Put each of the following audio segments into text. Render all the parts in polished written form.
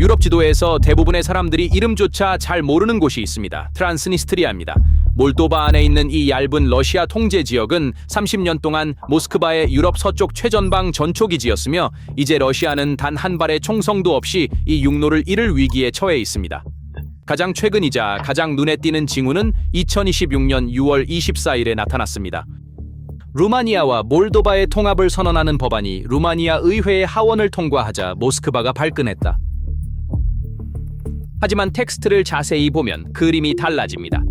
유럽 지도에서 대부분의 사람들이 이름조차 잘 모르는 곳이 있습니다. 트란스니스트리아입니다. 몰도바 안에 있는 이 얇은 러시아 통제 지역은 30년 동안 모스크바의 유럽 서쪽 최전방 전초기지였으며 이제 러시아는 단 한 발의 총성도 없이 이 육로를 잃을 위기에 처해 있습니다. 가장 최근이자 가장 눈에 띄는 징후는 2026년 6월 24일에 나타났습니다. 루마니아와 몰도바의 통합을 선언하는 법안이 루마니아 의회의 하원을 통과하자 모스크바가 발끈했다. 하지만 텍스트를 자세히 보면 그림이 달라집니다.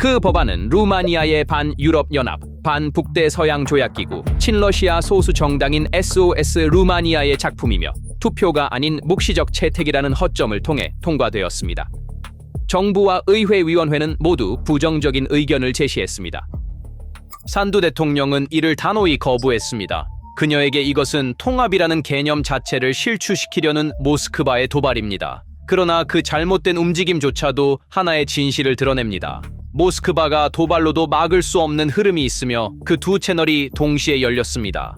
그 법안은 루마니아의 반유럽연합, 반북대서양조약기구, 친러시아 소수 정당인 SOS 루마니아의 작품이며 투표가 아닌 묵시적 채택이라는 허점을 통해 통과되었습니다. 정부와 의회위원회는 모두 부정적인 의견을 제시했습니다. 산두 대통령은 이를 단호히 거부했습니다. 그녀에게 이것은 통합이라는 개념 자체를 실추시키려는 모스크바의 도발입니다. 그러나 그 잘못된 움직임조차도 하나의 진실을 드러냅니다. 모스크바가 도발로도 막을 수 없는 흐름이 있으며 그 두 채널이 동시에 열렸습니다.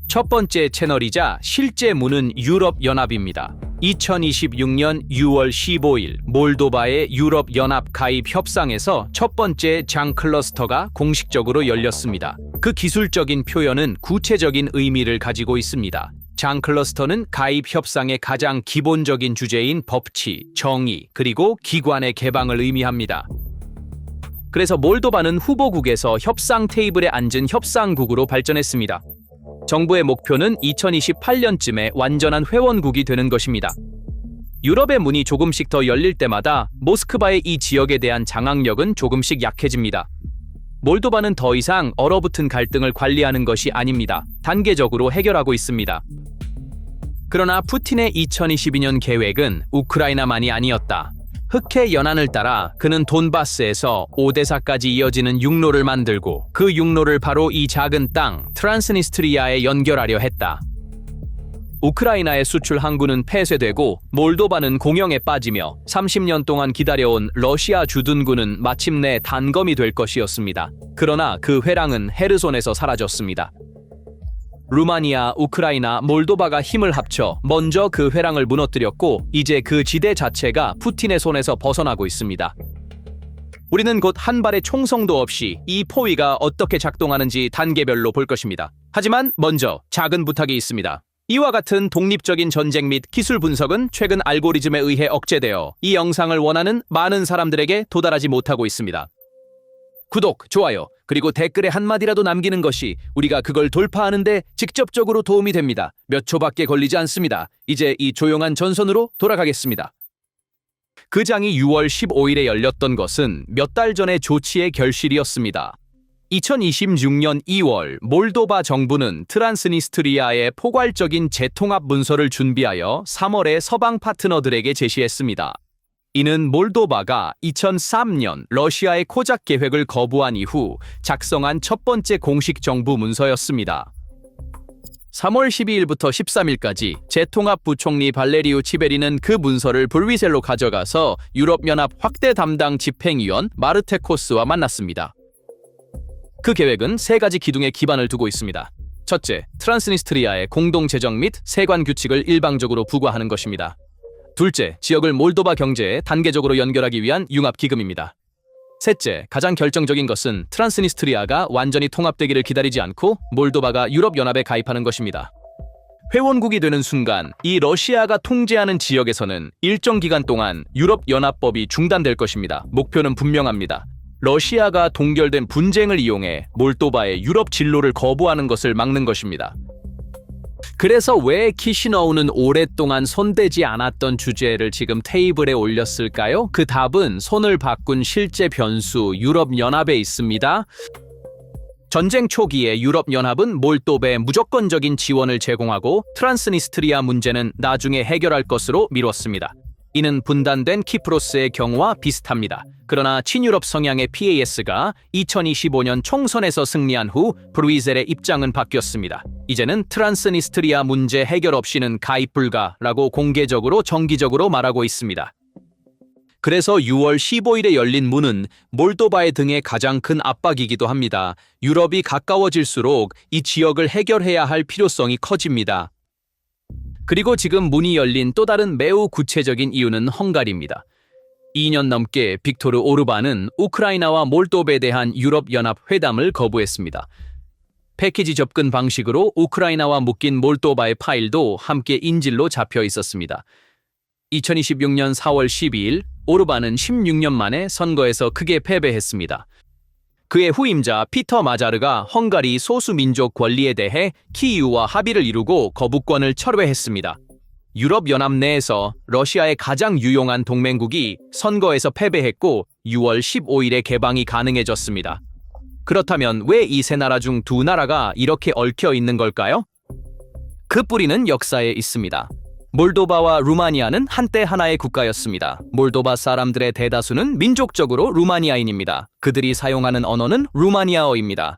첫 번째 채널이자 실제 문은 유럽연합입니다. 2026년 6월 15일 몰도바의 유럽연합 가입 협상에서 첫 번째 장 클러스터가 공식적으로 열렸습니다. 그 기술적인 표현은 구체적인 의미를 가지고 있습니다. 장 클러스터는 가입 협상의 가장 기본적인 주제인 법치, 정의, 그리고 기관의 개방을 의미합니다. 그래서 몰도바는 후보국에서 협상 테이블에 앉은 협상국으로 발전했습니다. 정부의 목표는 2028년쯤에 완전한 회원국이 되는 것입니다. 유럽의 문이 조금씩 더 열릴 때마다 모스크바의 이 지역에 대한 장악력은 조금씩 약해집니다. 몰도바는 더 이상 얼어붙은 갈등을 관리하는 것이 아닙니다. 단계적으로 해결하고 있습니다. 그러나 푸틴의 2022년 계획은 우크라이나만이 아니었다. 흑해 연안을 따라 그는 돈바스에서 오데사까지 이어지는 육로를 만들고 그 육로를 바로 이 작은 땅 트란스니스트리아에 연결하려 했다. 우크라이나의 수출 항구는 폐쇄되고 몰도바는 공영에 빠지며 30년 동안 기다려온 러시아 주둔구는 마침내 단검이 될 것이었습니다. 그러나 그 회랑은 헤르손에서 사라졌습니다. 루마니아, 우크라이나, 몰도바가 힘을 합쳐 먼저 그 회랑을 무너뜨렸고 이제 그 지대 자체가 푸틴의 손에서 벗어나고 있습니다. 우리는 곧 한 발의 총성도 없이 이 포위가 어떻게 작동하는지 단계별로 볼 것입니다. 하지만 먼저 작은 부탁이 있습니다. 이와 같은 독립적인 전쟁 및 기술 분석은 최근 알고리즘에 의해 억제되어 이 영상을 원하는 많은 사람들에게 도달하지 못하고 있습니다. 구독, 좋아요, 그리고 댓글에 한마디라도 남기는 것이 우리가 그걸 돌파하는데 직접적으로 도움이 됩니다. 몇 초밖에 걸리지 않습니다. 이제 이 조용한 전선으로 돌아가겠습니다. 그 장이 6월 15일에 열렸던 것은 몇 달 전의 조치의 결실이었습니다. 2026년 2월 몰도바 정부는 트란스니스트리아의 포괄적인 재통합 문서를 준비하여 3월에 서방 파트너들에게 제시했습니다. 이는 몰도바가 2003년 러시아의 코작 계획을 거부한 이후 작성한 첫 번째 공식 정부 문서였습니다. 3월 12일부터 13일까지 재통합 부총리 발레리우 치베리는 그 문서를 브뤼셀로 가져가서 유럽연합 확대 담당 집행위원 마르테코스와 만났습니다. 그 계획은 세 가지 기둥에 기반을 두고 있습니다. 첫째, 트란스니스트리아의 공동 재정 및 세관 규칙을 일방적으로 부과하는 것입니다. 둘째, 지역을 몰도바 경제에 단계적으로 연결하기 위한 융합기금입니다. 셋째, 가장 결정적인 것은 트란스니스트리아가 완전히 통합되기를 기다리지 않고 몰도바가 유럽연합에 가입하는 것입니다. 회원국이 되는 순간 이 러시아가 통제하는 지역에서는 일정 기간 동안 유럽연합법이 중단될 것입니다. 목표는 분명합니다. 러시아가 동결된 분쟁을 이용해 몰도바의 유럽 진로를 거부하는 것을 막는 것입니다. 그래서 왜 키시너우는 오랫동안 손대지 않았던 주제를 지금 테이블에 올렸을까요? 그 답은 손을 바꾼 실제 변수 유럽연합에 있습니다. 전쟁 초기에 유럽연합은 몰도바에 무조건적인 지원을 제공하고 트란스니스트리아 문제는 나중에 해결할 것으로 미뤘습니다. 이는 분단된 키프로스의 경우와 비슷합니다. 그러나 친유럽 성향의 PAS가 2025년 총선에서 승리한 후 브뤼셀의 입장은 바뀌었습니다. 이제는 트란스니스트리아 문제 해결 없이는 가입 불가라고 공개적으로 정기적으로 말하고 있습니다. 그래서 6월 15일에 열린 문은 몰도바의 등에 가장 큰 압박이기도 합니다. 유럽이 가까워질수록 이 지역을 해결해야 할 필요성이 커집니다. 그리고 지금 문이 열린 또 다른 매우 구체적인 이유는 헝가리입니다. 2년 넘게 빅토르 오르반은 우크라이나와 몰도바에 대한 유럽연합 회담을 거부했습니다. 패키지 접근 방식으로 우크라이나와 묶인 몰도바의 파일도 함께 인질로 잡혀 있었습니다. 2026년 4월 12일 오르반은 16년 만에 선거에서 크게 패배했습니다. 그의 후임자 피터 마자르가 헝가리 소수민족 권리에 대해 키이우와 합의를 이루고 거부권을 철회했습니다. 유럽연합 내에서 러시아의 가장 유용한 동맹국이 선거에서 패배했고 6월 15일에 개방이 가능해졌습니다. 그렇다면 왜 이 세 나라 중 두 나라가 이렇게 얽혀 있는 걸까요? 그 뿌리는 역사에 있습니다. 몰도바와 루마니아는 한때 하나의 국가였습니다. 몰도바 사람들의 대다수는 민족적으로 루마니아인입니다. 그들이 사용하는 언어는 루마니아어입니다.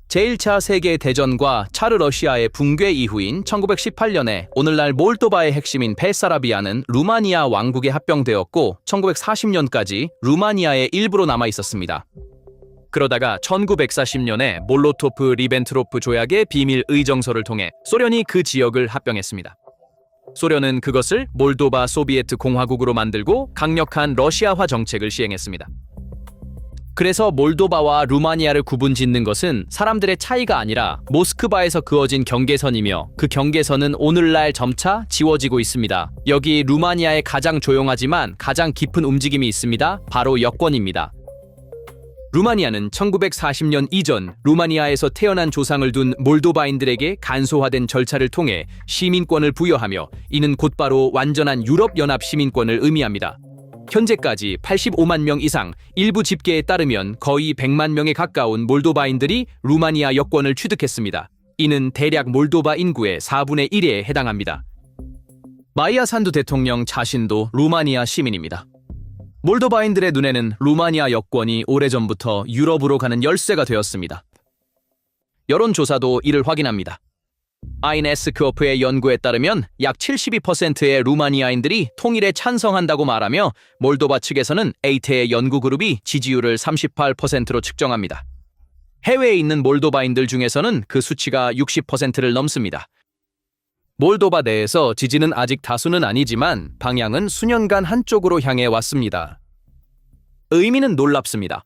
제1차 세계대전과 차르 러시아의 붕괴 이후인 1918년에 오늘날 몰도바의 핵심인 베사라비아는 루마니아 왕국에 합병되었고 1940년까지 루마니아의 일부로 남아 있었습니다. 그러다가 1940년에 몰로토프-리벤트로프 조약의 비밀 의정서를 통해 소련이 그 지역을 합병했습니다. 소련은 그것을 몰도바 소비에트 공화국으로 만들고 강력한 러시아화 정책을 시행했습니다. 그래서 몰도바와 루마니아를 구분짓는 것은 사람들의 차이가 아니라 모스크바에서 그어진 경계선이며 그 경계선은 오늘날 점차 지워지고 있습니다. 여기 루마니아의 가장 조용하지만 가장 깊은 움직임이 있습니다. 바로 여권입니다. 루마니아는 1940년 이전 루마니아에서 태어난 조상을 둔 몰도바인들에게 간소화된 절차를 통해 시민권을 부여하며 이는 곧바로 완전한 유럽연합 시민권을 의미합니다. 현재까지 85만 명 이상, 일부 집계에 따르면 거의 100만 명에 가까운 몰도바인들이 루마니아 여권을 취득했습니다. 이는 대략 몰도바 인구의 4분의 1에 해당합니다. 마이야 산두 대통령 자신도 루마니아 시민입니다. 몰도바인들의 눈에는 루마니아 여권이 오래전부터 유럽으로 가는 열쇠가 되었습니다. 여론조사도 이를 확인합니다. 아인에스크오프의 연구에 따르면 약 72%의 루마니아인들이 통일에 찬성한다고 말하며 몰도바 측에서는 에이테의 연구그룹이 지지율을 38%로 측정합니다. 해외에 있는 몰도바인들 중에서는 그 수치가 60%를 넘습니다. 몰도바 내에서 지지는 아직 다수는 아니지만 방향은 수년간 한쪽으로 향해 왔습니다. 의미는 놀랍습니다.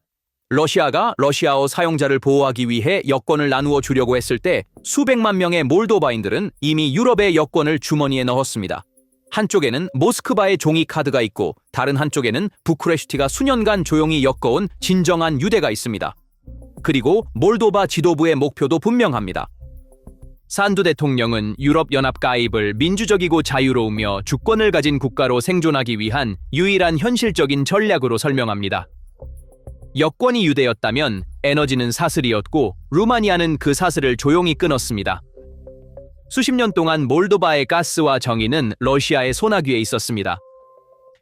러시아가 러시아어 사용자를 보호하기 위해 여권을 나누어 주려고 했을 때 수백만 명의 몰도바인들은 이미 유럽의 여권을 주머니에 넣었습니다. 한쪽에는 모스크바의 종이 카드가 있고 다른 한쪽에는 부쿠레슈티가 수년간 조용히 엮어온 진정한 유대가 있습니다. 그리고 몰도바 지도부의 목표도 분명합니다. 산두 대통령은 유럽연합 가입을 민주적이고 자유로우며 주권을 가진 국가로 생존하기 위한 유일한 현실적인 전략으로 설명합니다. 여권이 유대였다면 에너지는 사슬이었고 루마니아는 그 사슬을 조용히 끊었습니다. 수십 년 동안 몰도바의 가스와 정의는 러시아의 소나귀에 있었습니다.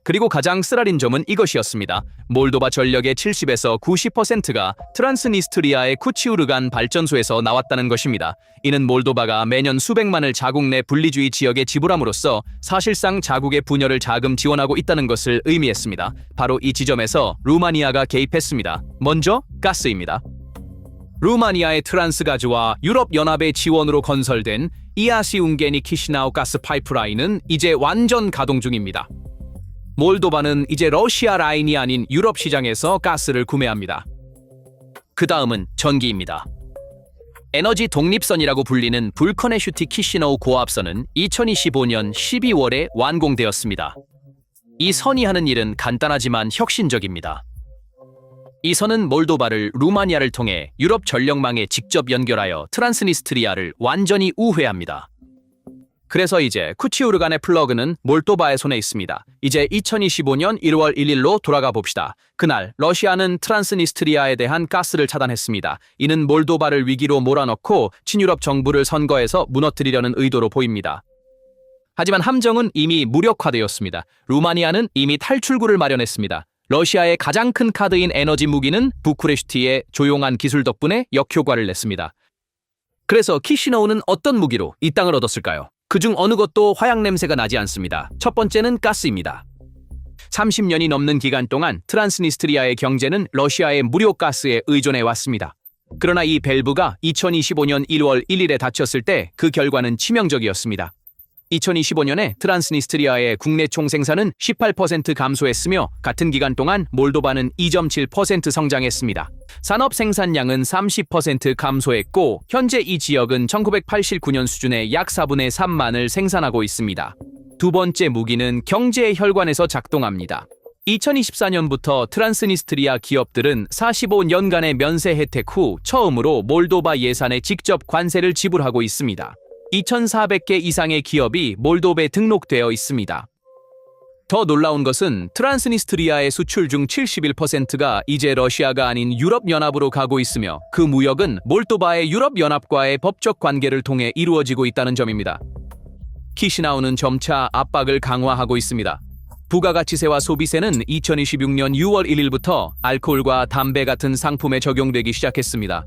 그리고 가장 쓰라린 점은 이것이었습니다. 몰도바 전력의 70에서 90%가 트란스니스트리아의 쿠치우르간 발전소에서 나왔다는 것입니다. 이는 몰도바가 매년 수백만을 자국 내 분리주의 지역에 지불함으로써 사실상 자국의 분열을 자금 지원하고 있다는 것을 의미했습니다. 바로 이 지점에서 루마니아가 개입했습니다. 먼저 가스입니다. 루마니아의 트란스가즈와 유럽연합의 지원으로 건설된 이아시웅게니 키시나우 가스 파이프라인은 이제 완전 가동 중입니다. 몰도바는 이제 러시아 라인이 아닌 유럽 시장에서 가스를 구매합니다. 그 다음은 전기입니다. 에너지 독립선이라고 불리는 불커네슈티 키시너우 고압선은 2025년 12월에 완공되었습니다. 이 선이 하는 일은 간단하지만 혁신적입니다. 이 선은 몰도바를 루마니아를 통해 유럽 전력망에 직접 연결하여 트란스니스트리아를 완전히 우회합니다. 그래서 이제 쿠치우르간의 플러그는 몰도바의 손에 있습니다. 이제 2025년 1월 1일로 돌아가 봅시다. 그날 러시아는 트란스니스트리아에 대한 가스를 차단했습니다. 이는 몰도바를 위기로 몰아넣고 친유럽 정부를 선거에서 무너뜨리려는 의도로 보입니다. 하지만 함정은 이미 무력화되었습니다. 루마니아는 이미 탈출구를 마련했습니다. 러시아의 가장 큰 카드인 에너지 무기는 부쿠레슈티의 조용한 기술 덕분에 역효과를 냈습니다. 그래서 키시너우는 어떤 무기로 이 땅을 얻었을까요? 그중 어느 것도 화약 냄새가 나지 않습니다. 첫 번째는 가스입니다. 30년이 넘는 기간 동안 트란스니스트리아의 경제는 러시아의 무료 가스에 의존해 왔습니다. 그러나 이 밸브가 2025년 1월 1일에 닫혔을 때 그 결과는 치명적이었습니다. 2025년에 트란스니스트리아의 국내 총생산은 18% 감소했으며 같은 기간 동안 몰도바는 2.7% 성장했습니다. 산업 생산량은 30% 감소했고 현재 이 지역은 1989년 수준의 약 4분의 3만을 생산하고 있습니다. 두 번째 무기는 경제의 혈관에서 작동합니다. 2024년부터 트란스니스트리아 기업들은 45년간의 면세 혜택 후 처음으로 몰도바 예산에 직접 관세를 지불하고 있습니다. 2,400개 이상의 기업이 몰도바에 등록되어 있습니다. 더 놀라운 것은 트란스니스트리아의 수출 중 71%가 이제 러시아가 아닌 유럽연합으로 가고 있으며 그 무역은 몰도바의 유럽연합과의 법적 관계를 통해 이루어지고 있다는 점입니다. 키시나우는 점차 압박을 강화하고 있습니다. 부가가치세와 소비세는 2026년 6월 1일부터 알코올과 담배 같은 상품에 적용되기 시작했습니다.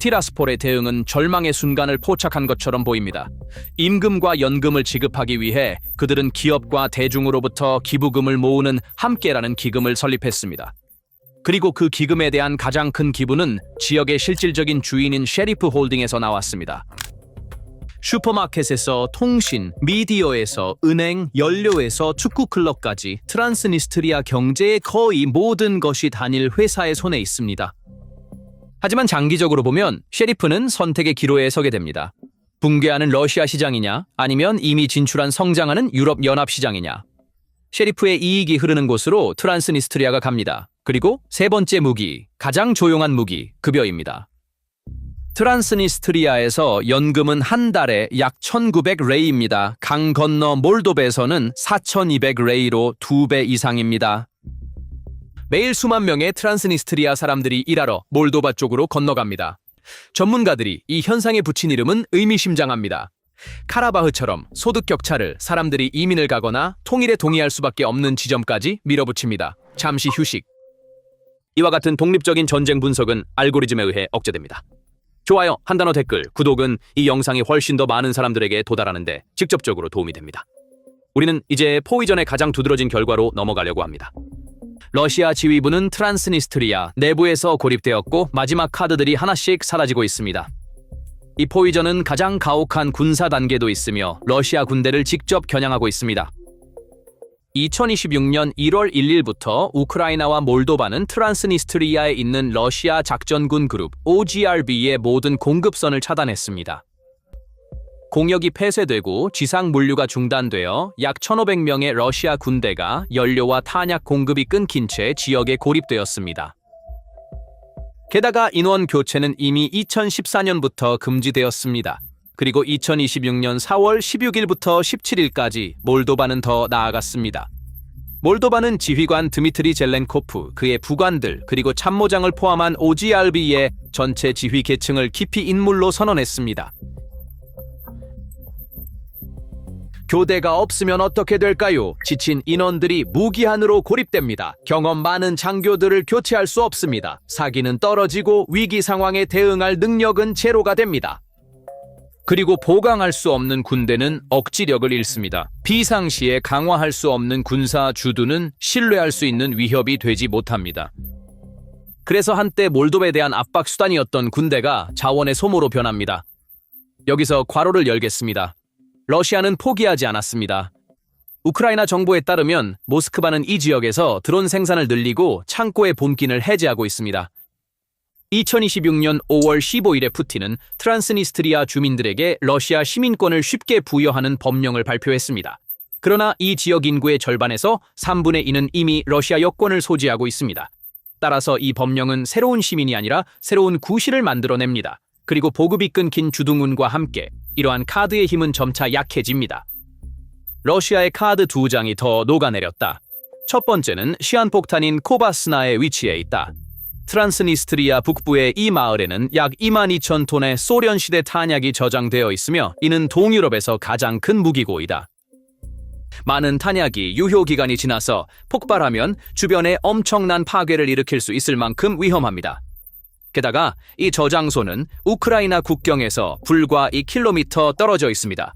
티라스폴의 대응은 절망의 순간을 포착한 것처럼 보입니다. 임금과 연금을 지급하기 위해 그들은 기업과 대중으로부터 기부금을 모으는 함께라는 기금을 설립했습니다. 그리고 그 기금에 대한 가장 큰 기부는 지역의 실질적인 주인인 셰리프 홀딩에서 나왔습니다. 슈퍼마켓에서 통신, 미디어에서 은행, 연료에서 축구클럽까지 트란스니스트리아 경제의 거의 모든 것이 단일 회사의 손에 있습니다. 하지만 장기적으로 보면 셰리프는 선택의 기로에 서게 됩니다. 붕괴하는 러시아 시장이냐 아니면 이미 진출한 성장하는 유럽연합 시장이냐. 셰리프의 이익이 흐르는 곳으로 트란스니스트리아가 갑니다. 그리고 세 번째 무기, 가장 조용한 무기, 급여입니다. 트란스니스트리아에서 연금은 한 달에 약 1,900레이입니다. 강 건너 몰도바에서는 4,200레이로 2배 이상입니다. 매일 수만 명의 트란스니스트리아 사람들이 일하러 몰도바 쪽으로 건너갑니다. 전문가들이 이 현상에 붙인 이름은 의미심장합니다. 카라바흐처럼 소득 격차를 사람들이 이민을 가거나 통일에 동의할 수밖에 없는 지점까지 밀어붙입니다. 잠시 휴식. 이와 같은 독립적인 전쟁 분석은 알고리즘에 의해 억제됩니다. 좋아요, 한 단어 댓글, 구독은 이 영상이 훨씬 더 많은 사람들에게 도달하는데 직접적으로 도움이 됩니다. 우리는 이제 포위전의 가장 두드러진 결과로 넘어가려고 합니다. 러시아 지휘부는 트란스니스트리아 내부에서 고립되었고 마지막 카드들이 하나씩 사라지고 있습니다. 이 포위전은 가장 가혹한 군사 단계도 있으며 러시아 군대를 직접 겨냥하고 있습니다. 2026년 1월 1일부터 우크라이나와 몰도바는 트란스니스트리아에 있는 러시아 작전군 그룹 OGRB의 모든 공급선을 차단했습니다. 공역이 폐쇄되고 지상 물류가 중단되어 약 1,500명의 러시아 군대가 연료와 탄약 공급이 끊긴 채 지역에 고립되었습니다. 게다가 인원 교체는 이미 2014년부터 금지되었습니다. 그리고 2026년 4월 16일부터 17일까지 몰도바는 더 나아갔습니다. 몰도바는 지휘관 드미트리 젤렌코프, 그의 부관들, 그리고 참모장을 포함한 OGRB의 전체 지휘 계층을 기피 인물로 선언했습니다. 교대가 없으면 어떻게 될까요? 지친 인원들이 무기한으로 고립됩니다. 경험 많은 장교들을 교체할 수 없습니다. 사기는 떨어지고 위기 상황에 대응할 능력은 제로가 됩니다. 그리고 보강할 수 없는 군대는 억지력을 잃습니다. 비상시에 강화할 수 없는 군사 주둔은 신뢰할 수 있는 위협이 되지 못합니다. 그래서 한때 몰도바에 대한 압박 수단이었던 군대가 자원의 소모로 변합니다. 여기서 괄호를 열겠습니다. 러시아는 포기하지 않았습니다. 우크라이나 정부에 따르면 모스크바는 이 지역에서 드론 생산을 늘리고 창고의 본긴을 해제하고 있습니다. 2026년 5월 15일에 푸틴은 트란스니스트리아 주민들에게 러시아 시민권을 쉽게 부여하는 법령을 발표했습니다. 그러나 이 지역 인구의 절반에서 3분의 2는 이미 러시아 여권을 소지하고 있습니다. 따라서 이 법령은 새로운 시민이 아니라 새로운 구실을 만들어냅니다. 그리고 보급이 끊긴 주둔군과 함께 이러한 카드의 힘은 점차 약해집니다. 러시아의 카드 2장이 더 녹아내렸다. 첫 번째는 시한폭탄인 코바스나에 위치해 있다. 트란스니스트리아 북부의 이 마을에는 약 22,000톤의 소련시대 탄약이 저장되어 있으며 이는 동유럽에서 가장 큰 무기고이다. 많은 탄약이 유효기간이 지나서 폭발하면 주변에 엄청난 파괴를 일으킬 수 있을 만큼 위험합니다. 게다가 이 저장소는 우크라이나 국경에서 불과 2km 떨어져 있습니다.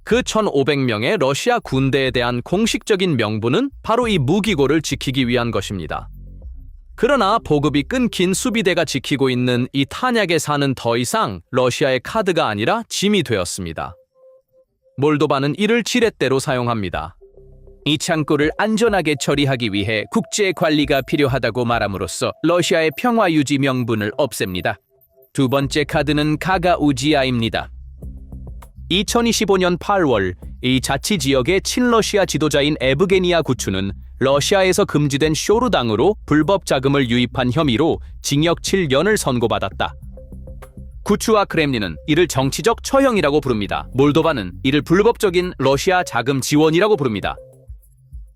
그 1,500명의 러시아 군대에 대한 공식적인 명분은 바로 이 무기고를 지키기 위한 것입니다. 그러나 보급이 끊긴 수비대가 지키고 있는 이 탄약의 산은 더 이상 러시아의 카드가 아니라 짐이 되었습니다. 몰도바는 이를 지렛대로 사용합니다. 이 창고를 안전하게 처리하기 위해 국제 관리가 필요하다고 말함으로써 러시아의 평화 유지 명분을 없앱니다. 두 번째 카드는 가가우지아입니다. 2025년 8월 이 자치지역의 친러시아 지도자인 에브게니아 구추는 러시아에서 금지된 쇼루당으로 불법 자금을 유입한 혐의로 징역 7년을 선고받았다. 구추와 크렘린은 이를 정치적 처형이라고 부릅니다. 몰도바는 이를 불법적인 러시아 자금 지원이라고 부릅니다.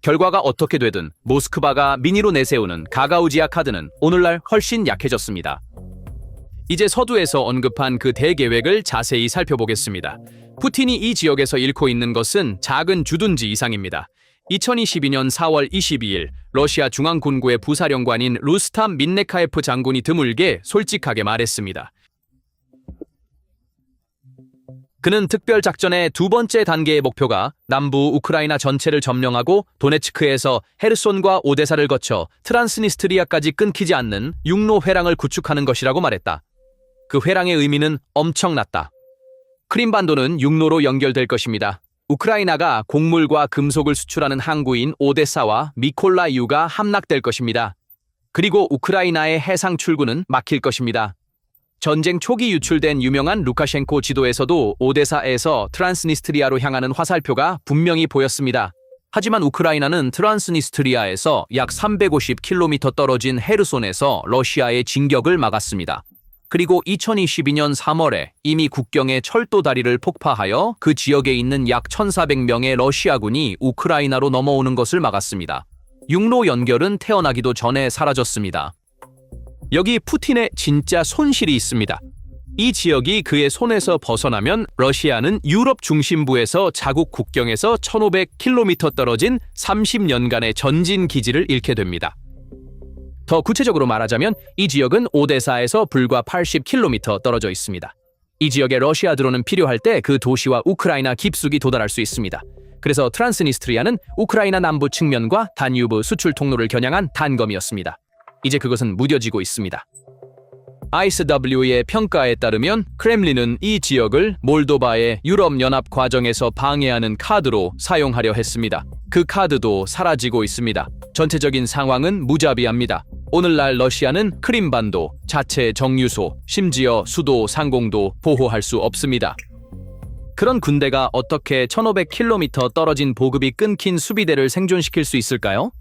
결과가 어떻게 되든 모스크바가 민의로 내세우는 가가우지아 카드는 오늘날 훨씬 약해졌습니다. 이제 서두에서 언급한 그 대계획을 자세히 살펴보겠습니다. 푸틴이 이 지역에서 잃고 있는 것은 작은 주둔지 이상입니다. 2022년 4월 22일 러시아 중앙군구의 부사령관인 루스탐 민네카예프 장군이 드물게 솔직하게 말했습니다. 그는 특별작전의 두 번째 단계의 목표가 남부 우크라이나 전체를 점령하고 도네츠크에서 헤르손과 오데사를 거쳐 트란스니스트리아까지 끊기지 않는 육로 회랑을 구축하는 것이라고 말했다. 그 회랑의 의미는 엄청났다. 크림반도는 육로로 연결될 것입니다. 우크라이나가 곡물과 금속을 수출하는 항구인 오데사와 미콜라이우가 함락될 것입니다. 그리고 우크라이나의 해상 출구는 막힐 것입니다. 전쟁 초기 유출된 유명한 루카셴코 지도에서도 오데사에서 트란스니스트리아로 향하는 화살표가 분명히 보였습니다. 하지만 우크라이나는 트란스니스트리아에서 약 350km 떨어진 헤르손에서 러시아의 진격을 막았습니다. 그리고 2022년 3월에 이미 국경의 철도 다리를 폭파하여 그 지역에 있는 약 1,400명의 러시아군이 우크라이나로 넘어오는 것을 막았습니다. 육로 연결은 태어나기도 전에 사라졌습니다. 여기 푸틴의 진짜 손실이 있습니다. 이 지역이 그의 손에서 벗어나면 러시아는 유럽 중심부에서 자국 국경에서 1,500km 떨어진 30년간의 전진 기지를 잃게 됩니다. 더 구체적으로 말하자면 이 지역은 오데사에서 불과 80km 떨어져 있습니다. 이 지역에 러시아 드론은 필요할 때 그 도시와 우크라이나 깊숙이 도달할 수 있습니다. 그래서 트란스니스트리아는 우크라이나 남부 측면과 다뉴브 수출 통로를 겨냥한 단검이었습니다. 이제 그것은 무뎌지고 있습니다. ISW의 평가에 따르면 크렘린은 이 지역을 몰도바의 유럽연합 과정에서 방해하는 카드로 사용하려 했습니다. 그 카드도 사라지고 있습니다. 전체적인 상황은 무자비합니다. 오늘날 러시아는 크림반도, 자체 정유소, 심지어 수도 상공도 보호할 수 없습니다. 그런 군대가 어떻게 1,500km 떨어진 보급이 끊긴 수비대를 생존시킬 수 있을까요?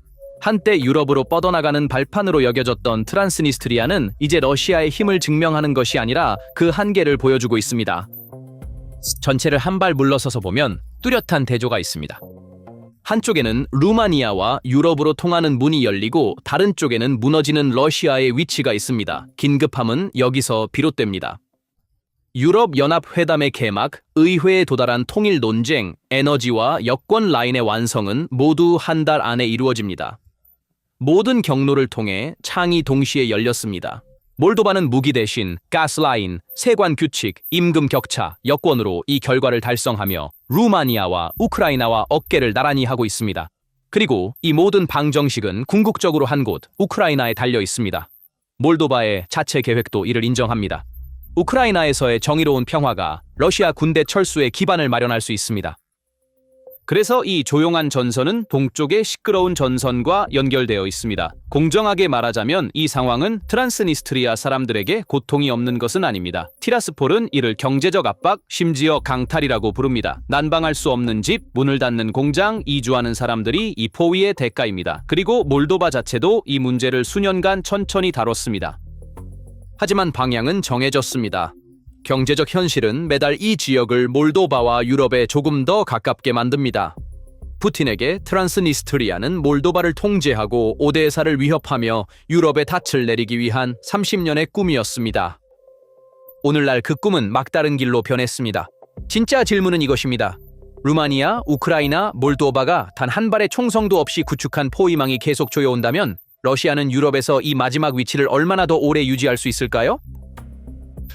한때 유럽으로 뻗어나가는 발판으로 여겨졌던 트란스니스트리아는 이제 러시아의 힘을 증명하는 것이 아니라 그 한계를 보여주고 있습니다. 전체를 한 발 물러서서 보면 뚜렷한 대조가 있습니다. 한쪽에는 루마니아와 유럽으로 통하는 문이 열리고 다른 쪽에는 무너지는 러시아의 위치가 있습니다. 긴급함은 여기서 비롯됩니다. 유럽연합회담의 개막, 의회에 도달한 통일 논쟁, 에너지와 여권 라인의 완성은 모두 한 달 안에 이루어집니다. 모든 경로를 통해 창이 동시에 열렸습니다. 몰도바는 무기 대신 가스라인, 세관 규칙, 임금 격차, 여권으로 이 결과를 달성하며 루마니아와 우크라이나와 어깨를 나란히 하고 있습니다. 그리고 이 모든 방정식은 궁극적으로 한 곳, 우크라이나에 달려 있습니다. 몰도바의 자체 계획도 이를 인정합니다. 우크라이나에서의 정의로운 평화가 러시아 군대 철수의 기반을 마련할 수 있습니다. 그래서 이 조용한 전선은 동쪽의 시끄러운 전선과 연결되어 있습니다. 공정하게 말하자면 이 상황은 트란스니스트리아 사람들에게 고통이 없는 것은 아닙니다. 티라스폴은 이를 경제적 압박, 심지어 강탈이라고 부릅니다. 난방할 수 없는 집, 문을 닫는 공장, 이주하는 사람들이 이 포위의 대가입니다. 그리고 몰도바 자체도 이 문제를 수년간 천천히 다뤘습니다. 하지만 방향은 정해졌습니다. 경제적 현실은 매달 이 지역을 몰도바와 유럽에 조금 더 가깝게 만듭니다. 푸틴에게 트란스니스트리아는 몰도바를 통제하고 오데사를 위협하며 유럽에 닻을 내리기 위한 30년의 꿈이었습니다. 오늘날 그 꿈은 막다른 길로 변했습니다. 진짜 질문은 이것입니다. 루마니아, 우크라이나, 몰도바가 단 한 발의 총성도 없이 구축한 포위망이 계속 조여온다면 러시아는 유럽에서 이 마지막 위치를 얼마나 더 오래 유지할 수 있을까요?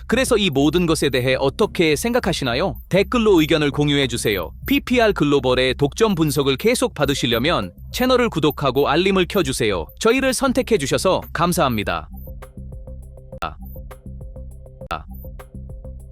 그래서 이 모든 것에 대해 어떻게 생각하시나요? 댓글로 의견을 공유해주세요. PPR 글로벌의 독점 분석을 계속 받으시려면 채널을 구독하고 알림을 켜주세요. 저희를 선택해주셔서 감사합니다.